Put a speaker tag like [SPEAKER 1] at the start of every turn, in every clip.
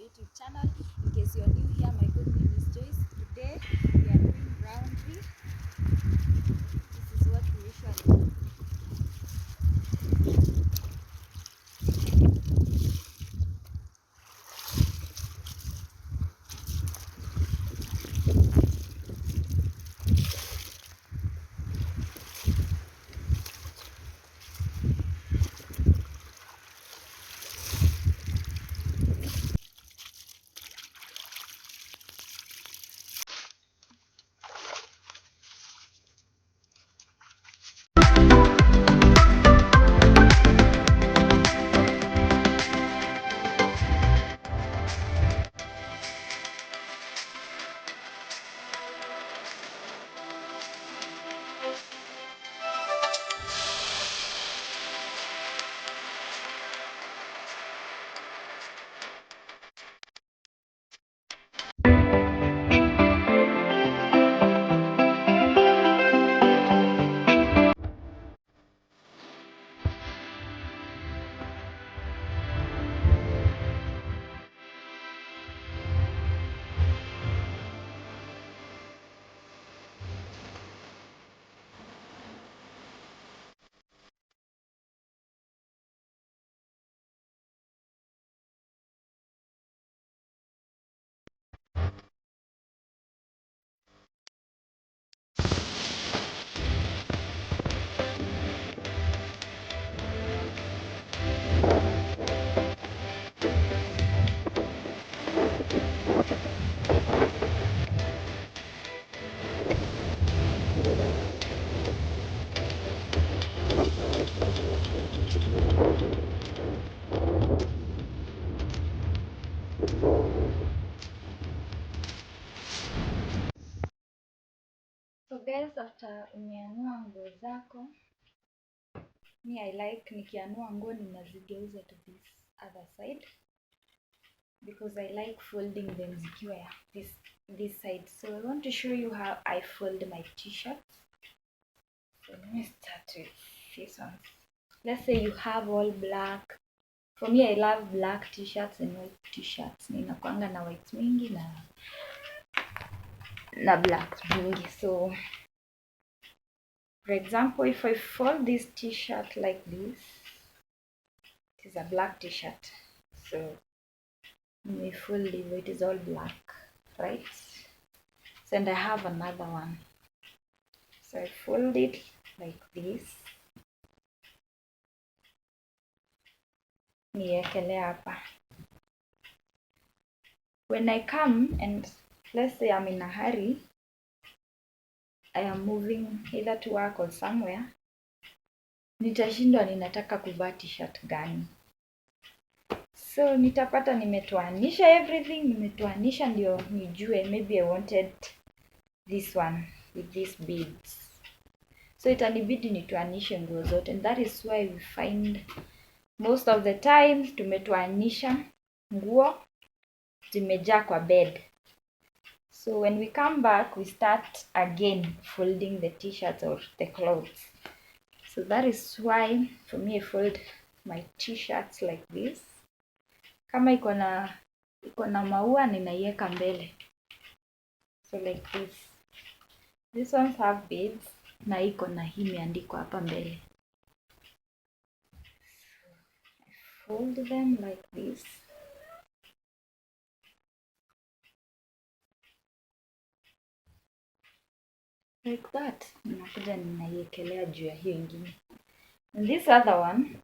[SPEAKER 1] YouTube channel. In case you're new here, my good name is Joyce. Today we are doing roundry. This is what we usually do. So guys, after umeanua nguo zako, I like nikianua nguo ninazigeuza to this other side because I like folding them zikiwa this side. So I want to show you how I fold my t-shirts. So let me start with this one. Let's say you have all black. For me, I love black t-shirts and white t-shirts. Ninakuanga na white mingi na black mingi. So for example, if I fold this t-shirt like this, it is a black t-shirt. So we fold it is all black, right? So and I have another one. So I fold it like this. Niekele hapa. When I come and let's say I'm in a hurry, I am moving either to work or somewhere, nitashindwa ninataka kuvaa t-shirt gani. So nitapata nimetoanisha everything, nimetoanisha ndio nijue maybe I wanted this one with these beads. So itanibidi nitoanishe nguo zote, and that is why we find most of the time tumetoanisha nguo zimejaa kwa bed. So when we come back, we start again folding the t-shirts or the clothes. So that is why for me I fold my t-shirts like this. Kama iko na maua ninaiweka mbele. So like this. These ones have beads na iko na hii imeandikwa hapa mbele. So I fold them like this. Like that. Ninakuja ninaiekelea juu ya hiyo ingine. And this other one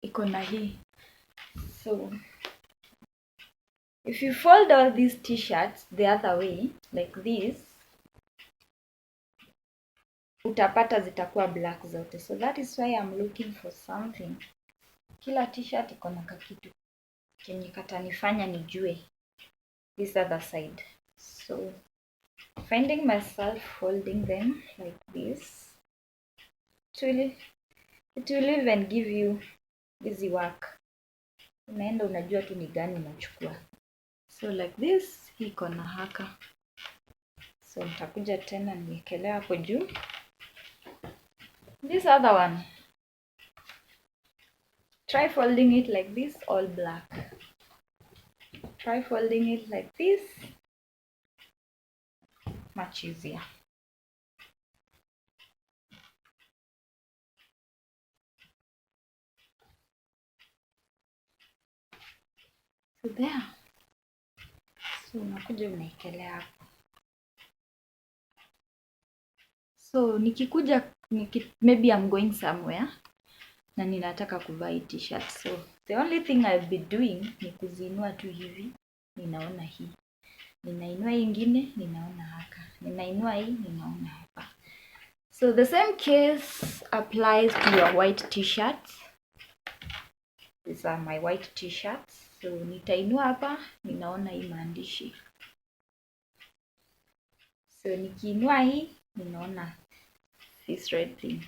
[SPEAKER 1] iko na hii. So if you fold all these t-shirts the other way like this, utapata zitakuwa black zote. So that is why I'm looking for something. Kila t-shirt iko na kakitu kenye katanifanya nijue this other side. So finding myself folding them like this, it will even give you easy work. Unaenda unajua tu ni gani unachukua. So like this, hii iko na haka. So nitakuja tena niekelea hapo juu. This other one, try folding it like this, all black. try folding it like this. Much easier. So there. So unakuja unaekelea hapo. So nikikuja maybe I'm going somewhere na ninataka kuvaa hii t-shirt. So the only thing I'll be doing ni kuziinua tu hivi. Ninaona hii. Ninainua hii ingine, ninaona haka. Ninainua hii, ninaona hapa. So the same case applies to your white t-shirts. These are my white t-shirts. So nitainua hapa, ninaona hii maandishi. So nikiinua hii, ninaona this red thing.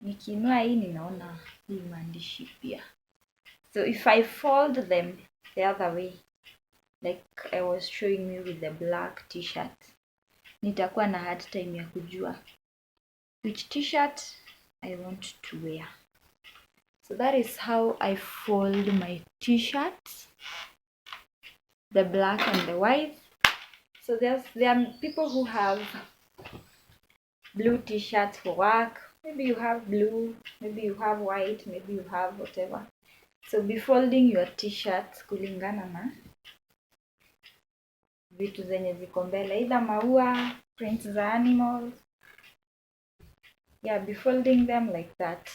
[SPEAKER 1] Nikiinua hii, ninaona hii maandishi pia. So if I fold them the other way, like I was showing you with the black t-shirt, nitakuwa na hard time ya kujua which t-shirt I want to wear. So that is how I fold my t-shirts, the black and the white. So there are people who have blue t-shirts for work. Maybe you have blue, maybe you have white, maybe you have whatever. So be folding your t-shirts kulingana na vitu zenye ziko mbele, either maua, prints za animals. Yeah, be folding them like that.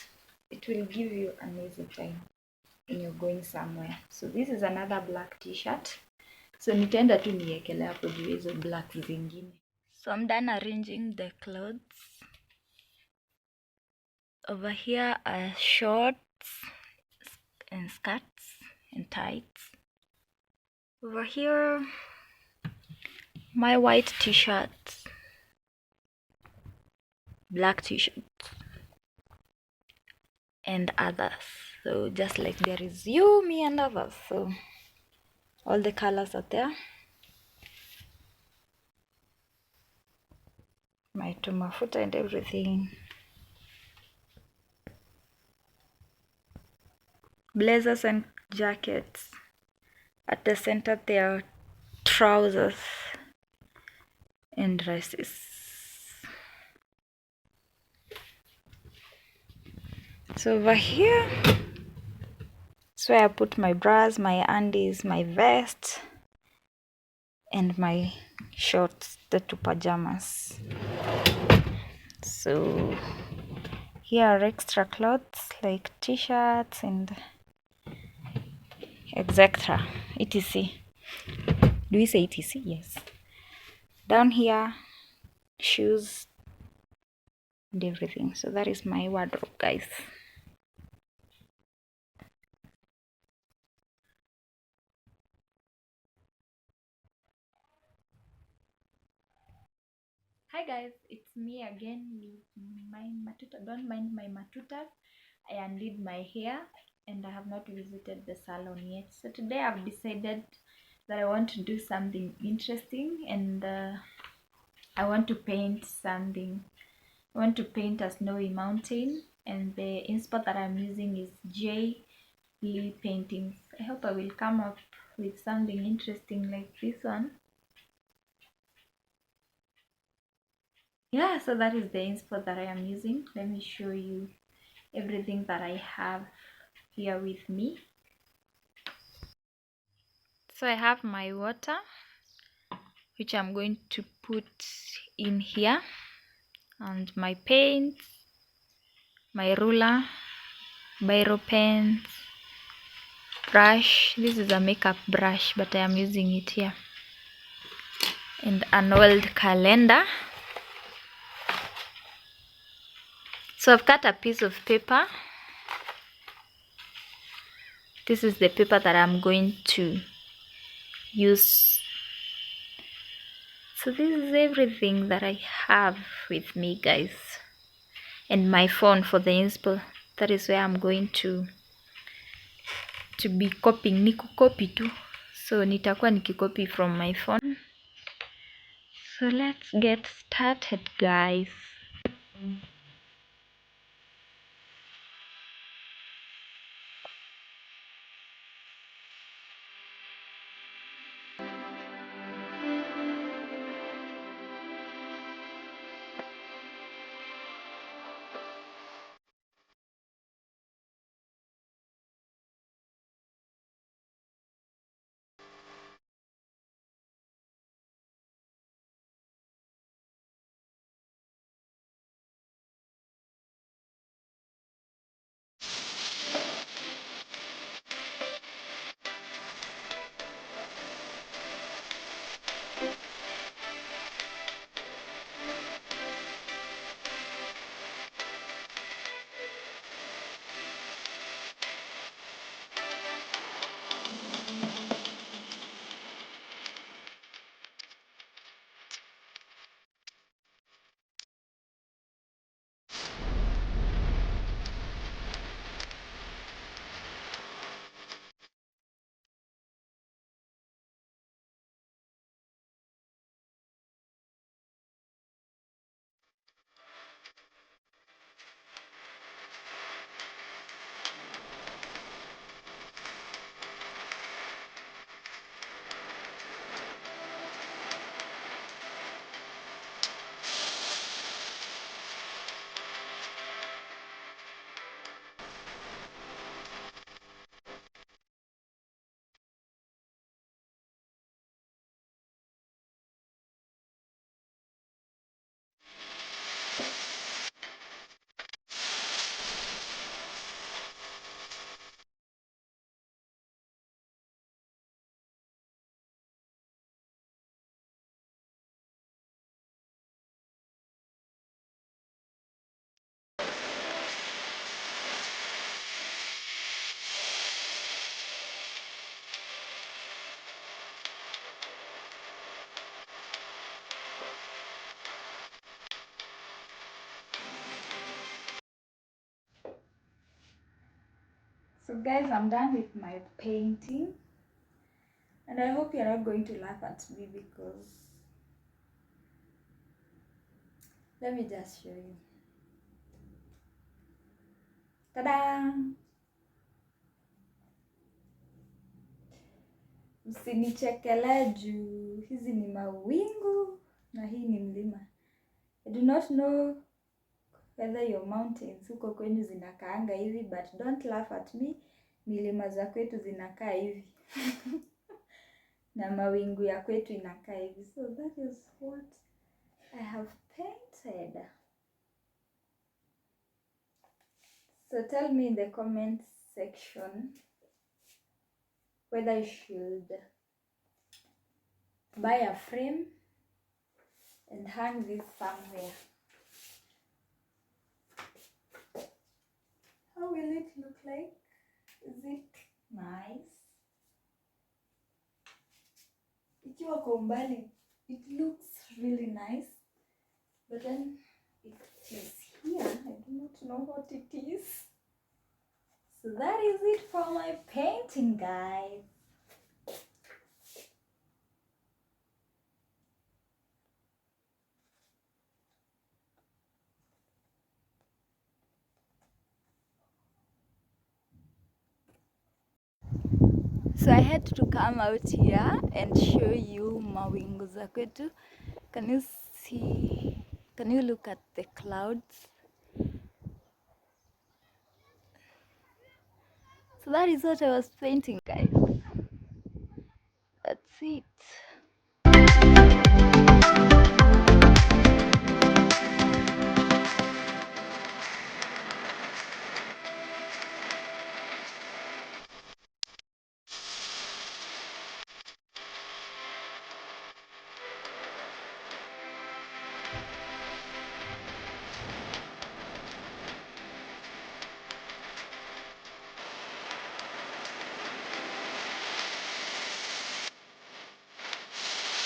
[SPEAKER 1] It will give you an easy time when you're going somewhere. So this is another black t-shirt. So nitaenda tu niekelea hapo juu hizo black zingine. So I'm done arranging the clothes. Over here are shorts and skirts and tights. Over here, my white t-shirts, black t-shirts, and others. So just like there is you, me, and others. So all the colors are there. My tumafuta and everything. Blazers and jackets. At the center there are trousers and dresses. So over here, that's where I put my bras, my undies, my vest, and my shorts, the two pajamas. So here are extra clothes like t-shirts and etc. etc. Do we say etc? Yes. Down here, shoes and everything. So that is my wardrobe, guys. Hi guys, it's me again. Don't mind my matuta. I undid my hair and I have not visited the salon yet. So today I've decided that I want to do something interesting, and I want to paint something. I want to paint a snowy mountain, and the inspo that I'm using is J. Lee Paintings. I hope I will come up with something interesting like this one. Yeah, so that is the inspo that I am using. Let me show you everything that I have here with me. So I have my water, which I'm going to put in here, and my paint, my ruler, biro pens, brush. This is a makeup brush, but I am using it here, and an old calendar. So I've cut a piece of paper. This is the paper that I'm going to use. So this is everything that I have with me, guys, and my phone for the inspo. That is where I'm going to be copying. Ni kucopy tu, so nitakuwa nikicopy from my phone. So let's get started, guys. So guys, I'm done with my painting. And I hope you're not going to laugh at me because... Let me just show you. Ta-da! Usinichekele juu hizi ni mawingu na hii ni mlima. I do not know whether your mountains huko kwenyu zinakaanga hivi, but don't laugh at me. Milima za kwetu zinakaa hivi. Na mawingu ya kwetu inakaa hivi. So that is what I have painted. So tell me in the comment section whether I should buy a frame and hang this somewhere. How will it look like? Is it nice? Ikiwa kwa umbali, it looks really nice. But then it is here. I do not know what it is. So that is it for my painting, guys. So I had to come out here and show you mawingu za kwetu. Can you see? Can you look at the clouds? So that is what I was painting, guys. That's it.